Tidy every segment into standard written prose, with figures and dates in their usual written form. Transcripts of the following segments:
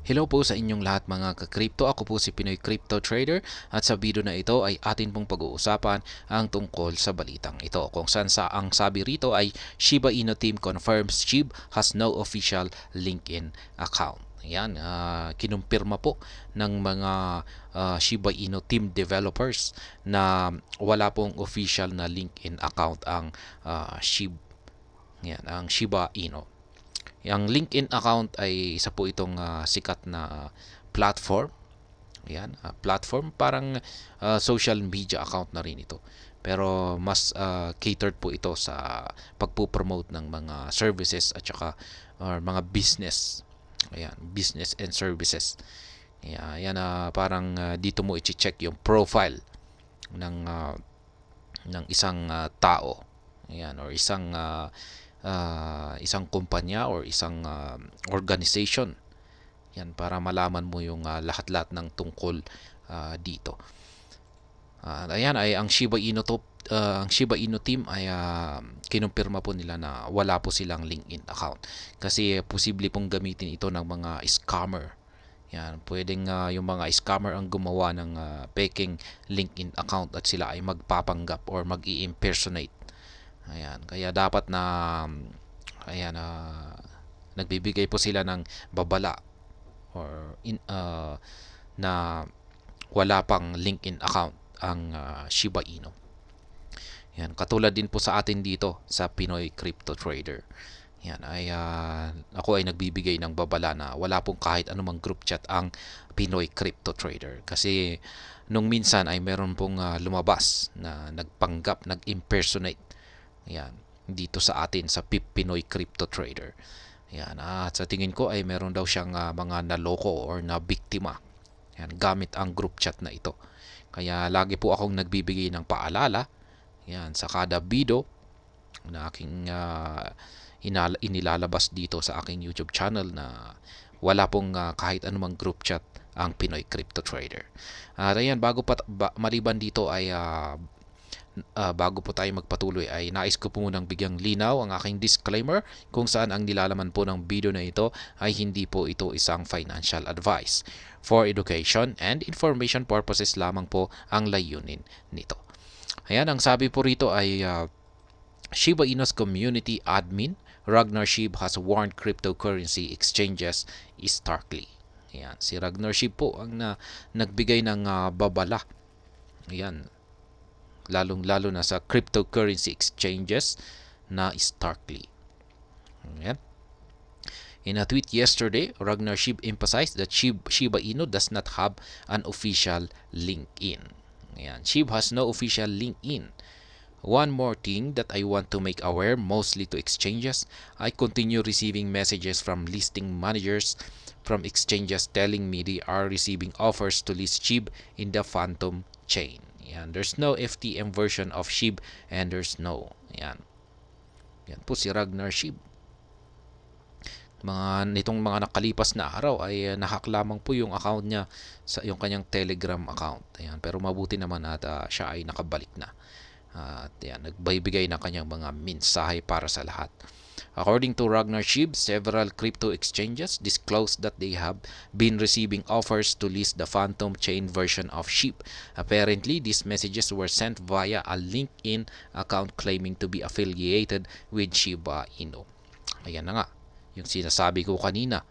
Hello po sa inyong lahat mga ka-crypto. Ako po si Pinoy Crypto Trader at sa video na ito ay atin pong pag-uusapan ang tungkol sa balitang ito. Kung saan ang sabi rito ay Shiba Inu team confirms SHIB has no official LinkedIn account. Ayan, kinumpirma po ng mga Shiba Inu team developers na wala pong official na LinkedIn account ang SHIB. Yan, ang Shiba Inu. Ang LinkedIn account ay isa po itong sikat na platform. Ayan, platform parang social media account na rin ito. Pero mas catered po ito sa pagpo-promote ng mga services at saka or mga business. Ayan, business and services. Ayan, parang dito mo i-check yung profile ng isang tao. Ayan, or isang kumpanya or isang organization. Yan, para malaman mo yung lahat-lahat ng tungkol dito. Ayan ay ang Shiba Inu ang Shiba Inu team ay kinumpirma po nila na wala po silang LinkedIn account kasi posible pong gamitin ito ng mga scammer. Yan, pwedeng yung mga scammer ang gumawa ng peking LinkedIn account at sila ay magpapanggap or mag-i-impersonate. Ayan, kaya dapat na ayan nagbibigay po sila ng babala or na wala pang LinkedIn account ang Shiba Inu. Yan, katulad din po sa atin dito sa Pinoy Crypto Trader. Yan ay ako ay nagbibigay ng babala na wala pong kahit anumang group chat ang Pinoy Crypto Trader kasi nung minsan ay meron pong lumabas na nagpanggap, nag-impersonate. Yan, dito sa atin sa Pinoy Crypto Trader. Yan, at sa tingin ko ay meron daw siyang mga naloko or na biktima. Yan, gamit ang group chat na ito. Kaya lagi po akong nagbibigay ng paalala yan sa kada video na aking inilalabas dito sa aking YouTube channel na wala pong kahit anumang group chat ang Pinoy Crypto Trader. At ayan, maliban dito ay bago po tayo magpatuloy ay nais ko po munang bigyang linaw ang aking disclaimer kung saan ang nilalaman po ng video na ito ay hindi po ito isang financial advice. For education and information purposes lamang po ang layunin nito. Ayan, ang sabi po rito ay Shiba Inu's community admin Ragnar Shib has warned cryptocurrency exchanges starkly. Ayan, si Ragnar Shib po ang nagbigay ng babala. Ayan, lalong-lalo na sa cryptocurrency exchanges na starkly. Ayan. In a tweet yesterday, Ragnar Shib emphasized that Shiba Inu does not have an official LinkedIn. Ayan. Shib has no official LinkedIn. One more thing that I want to make aware, mostly to exchanges, I continue receiving messages from listing managers from exchanges telling me they are receiving offers to list SHIB in the Phantom chain. Yan. There's no FTM version of SHIB and there's no. Yan. Yan po si Ragnar Shib. Nitong mga nakalipas na araw ay nahack lamang po yung account niya sa yung kanyang Telegram account. Ayan, pero mabuti naman at siya ay nakabalik na. At yan, nagbibigay ng kanyang mga mensahe para sa lahat. According to Ragnar Shib, several crypto exchanges disclosed that they have been receiving offers to list the Phantom chain version of SHIB. Apparently, these messages were sent via a LinkedIn account claiming to be affiliated with Shiba Inu. Ayan na nga, yung sinasabi ko kanina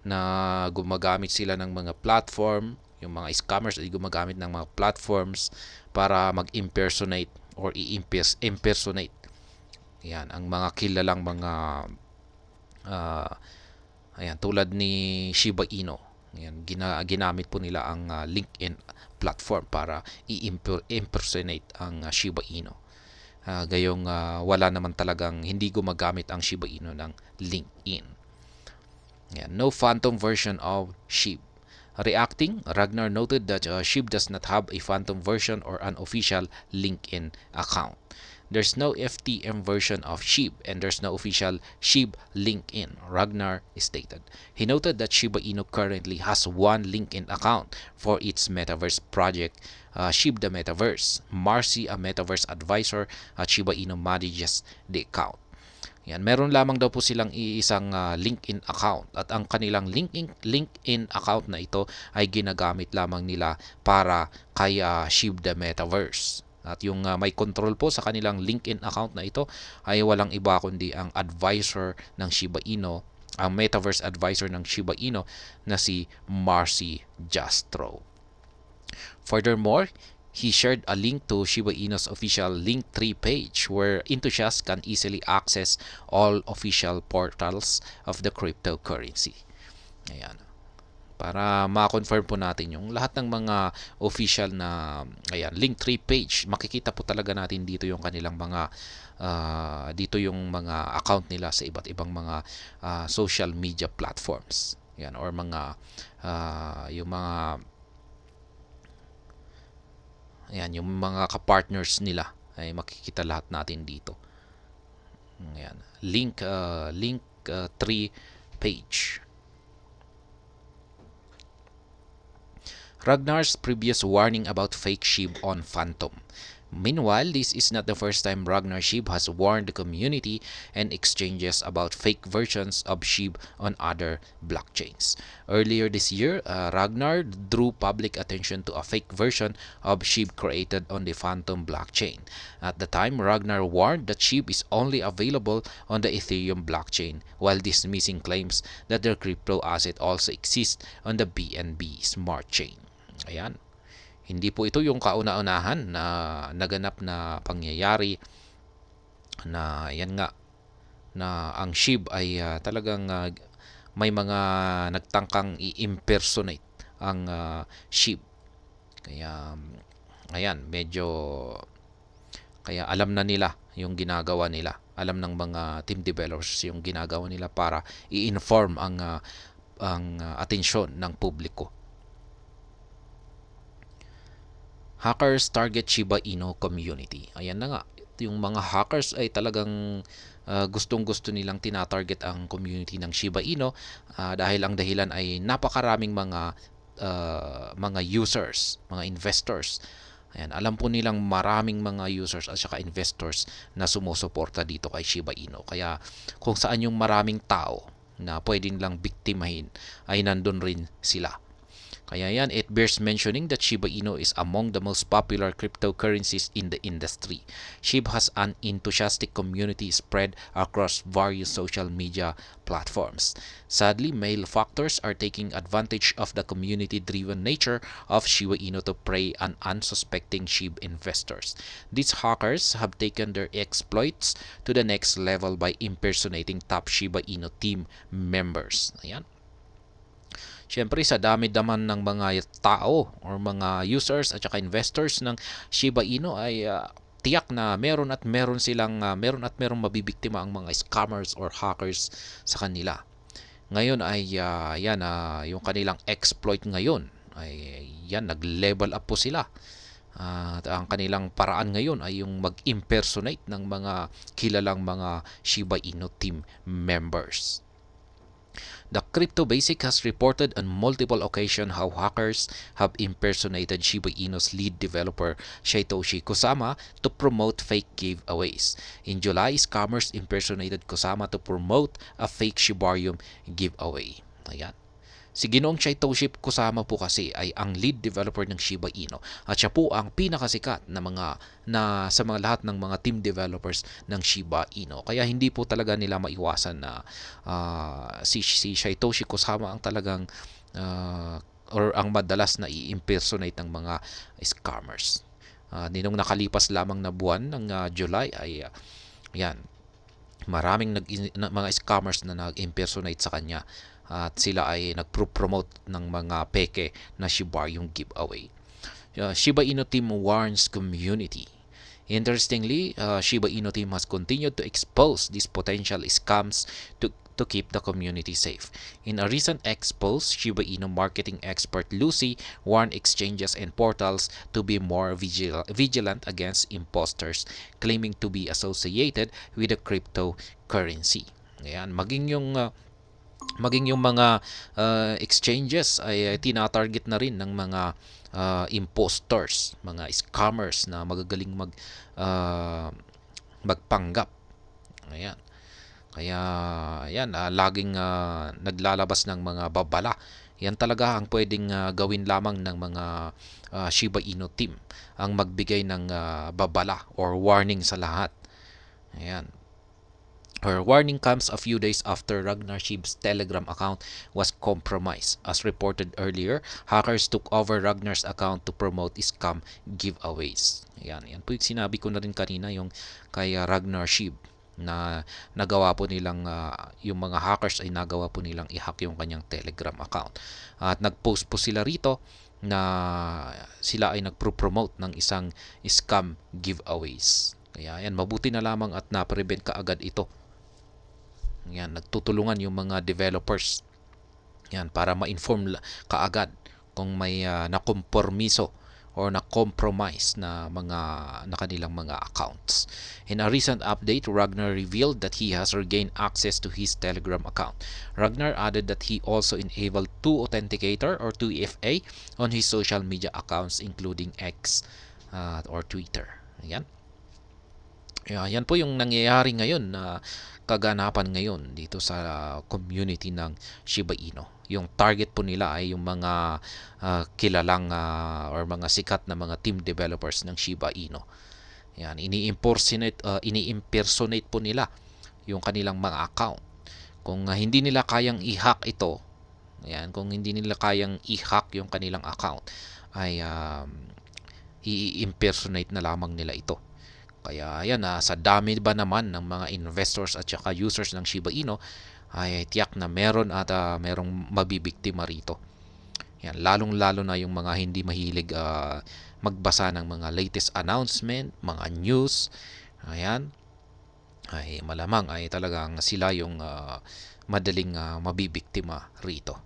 na gumagamit sila ng mga platform, yung mga scammers ay gumagamit ng mga platforms para mag-impersonate or i-impersonate. Yan, ang mga kilalang mga ayan, tulad ni Shiba Inu. Ayan, ginamit po nila ang LinkedIn platform para i-impersonate ang Shiba Inu. Gayong wala naman talagang hindi gumagamit ang Shiba Inu ng LinkedIn. Ayan, no phantom version of SHIB. Reacting, Ragnar noted that SHIB does not have a phantom version or an official LinkedIn account. There's no FTM version of SHIB and there's no official SHIB LinkedIn, Ragnar stated. He noted that Shiba Inu currently has one LinkedIn account for its metaverse project, SHIB the Metaverse. Marcy, a metaverse advisor at Shiba Inu, manages the account. Yan, meron lamang daw po silang iisang LinkedIn account at ang kanilang LinkedIn account na ito ay ginagamit lamang nila para kay SHIB the Metaverse. At yung may control po sa kanilang LinkedIn account na ito ay walang iba kundi ang advisor ng Shiba Inu, ang Metaverse advisor ng Shiba Inu na si Marcy Jastrow. Furthermore, he shared a link to Shiba Inu's official Linktree page where enthusiasts can easily access all official portals of the cryptocurrency. Ayan. Para ma-confirm po natin yung lahat ng mga official na Linktree page, makikita po talaga natin dito yung kanilang mga dito yung mga account nila sa iba't ibang mga social media platforms. Yan, or mga yung mga yung mga ka-partners nila ay makikita lahat natin dito. Ayan, link 3 page. Ragnar's previous warning about fake SHIB on Phantom. Meanwhile, this is not the first time Ragnar SHIB has warned the community and exchanges about fake versions of SHIB on other blockchains. Earlier this year, Ragnar drew public attention to a fake version of SHIB created on the Phantom blockchain. At the time, Ragnar warned that SHIB is only available on the Ethereum blockchain, while dismissing claims that their crypto asset also exists on the BNB Smart Chain. Ayan. Hindi po ito yung kauna-unahan na naganap na pangyayari na yan nga na ang SHIB ay talagang may mga nagtangkang i-impersonate ang SHIB. Kaya ayan, medyo kaya alam na nila yung ginagawa nila. Alam ng mga team developers yung ginagawa nila para i-inform ang atensyon ng publiko. Hackers target Shiba Inu community. Ayan na nga. Yung mga hackers ay talagang gustong-gusto nilang tinatarget ang community ng Shiba Inu dahil ang dahilan ay napakaraming mga users, mga investors. Ayan, alam po nilang maraming mga users at saka investors na sumusuporta dito kay Shiba Inu. Kaya kung saan yung maraming tao na pwedeng lang biktimahin ay nandun rin sila. Kaya yan, it bears mentioning that Shiba Inu is among the most popular cryptocurrencies in the industry. SHIB has an enthusiastic community spread across various social media platforms. Sadly, male factors are taking advantage of the community-driven nature of Shiba Inu to prey on unsuspecting SHIB investors. These hackers have taken their exploits to the next level by impersonating top Shiba Inu team members. Ayan. Siyempre, sa dami naman ng mga tao or mga users at saka investors ng Shiba Inu ay tiyak na meron at meron mabibiktima ang mga scammers or hackers sa kanila. Ngayon ay yung kanilang exploit ngayon ay nag-level up po sila. At ang kanilang paraan ngayon ay yung mag-impersonate ng mga kilalang mga Shiba Inu team members. The Crypto Basic has reported on multiple occasions how hackers have impersonated Shiba Inu's lead developer Satoshi Kusama to promote fake giveaways. In July, scammers impersonated Kusama to promote a fake Shibarium giveaway. Ayan. Si Ginoong Satoshi Kusama po kasi ay ang lead developer ng Shiba Inu at siya po ang pinakasikat na sa mga lahat ng mga team developers ng Shiba Inu. Kaya hindi po talaga nila maiwasan na si Satoshi Kusama ang talagang or ang madalas na i-impersonate ng mga scammers. Ninong nakalipas lamang na buwan ng July ay maraming mga scammers na nag-impersonate sa kanya. At sila ay nagpro-promote ng mga peke na Shibarium giveaway. Shiba Inu team warns community. Interestingly, Shiba Inu team has continued to expose these potential scams to keep the community safe. In a recent expose, Shiba Inu marketing expert Lucy warned exchanges and portals to be more vigilant against imposters claiming to be associated with the cryptocurrency. Ayan, maging yung mga exchanges ay tinatarget na rin ng mga imposters, mga scammers na magagaling magpanggap. Ayan. Kaya yan, laging naglalabas ng mga babala. Yan talaga ang pwedeng gawin lamang ng mga Shiba Inu team, ang magbigay ng babala or warning sa lahat. Ayan. Her warning comes a few days after Ragnar Shib's Telegram account was compromised. As reported earlier, hackers took over Ragnar's account to promote scam giveaways. Yan po yung sinabi ko na rin kanina, yung kay Ragnar Shib, na nagawa po nilang yung mga hackers ay nagawa po nilang i-hack yung kanyang Telegram account. At nag-post po sila rito na sila ay nagpro-promote ng isang scam giveaways. Kaya yan, mabuti na lamang at na-prevent kaagad ito. Yan, nagtutulungan yung mga developers. Yan, para ma-inform kaagad kung may nakompormiso or na-compromise na kanilang mga accounts. In a recent update, Ragnar revealed that he has regained access to his Telegram account. Ragnar added that he also enabled 2Authenticator or 2FA on his social media accounts including X or Twitter. Yan. Yan po yung nangyayari ngayon na kaganapan ngayon dito sa community ng Shiba Inu. Yung target po nila ay yung mga kilalang or mga sikat na mga team developers ng Shiba Inu. Yan, ini-impersonate po nila yung kanilang mga account. Kung hindi nila kayang i-hack ito, yan, kung hindi nila kayang i-hack yung kanilang account, ay i-impersonate na lamang nila ito. Kaya yan, sa dami ba naman ng mga investors at saka users ng Shiba Inu, ay tiyak na meron at merong mabibiktima rito. Yan, lalong-lalo na yung mga hindi mahilig magbasa ng mga latest announcement, mga news. Ayan, ay malamang ay talagang sila yung madaling mabibiktima rito.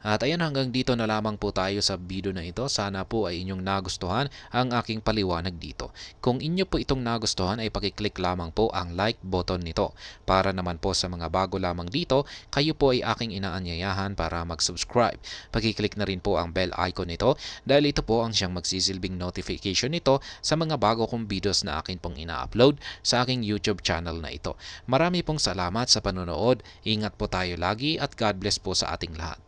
At ayan, hanggang dito na lamang po tayo sa video na ito. Sana po ay inyong nagustuhan ang aking paliwanag dito. Kung inyo po itong nagustuhan ay pakiclick lamang po ang like button nito. Para naman po sa mga bago lamang dito, kayo po ay aking inaanyayahan para mag-subscribe. Pakiclick na rin po ang bell icon nito dahil ito po ang siyang magsisilbing notification nito sa mga bago kong videos na akin pong ina-upload sa aking YouTube channel na ito. Marami pong salamat sa panonood. Ingat po tayo lagi at God bless po sa ating lahat.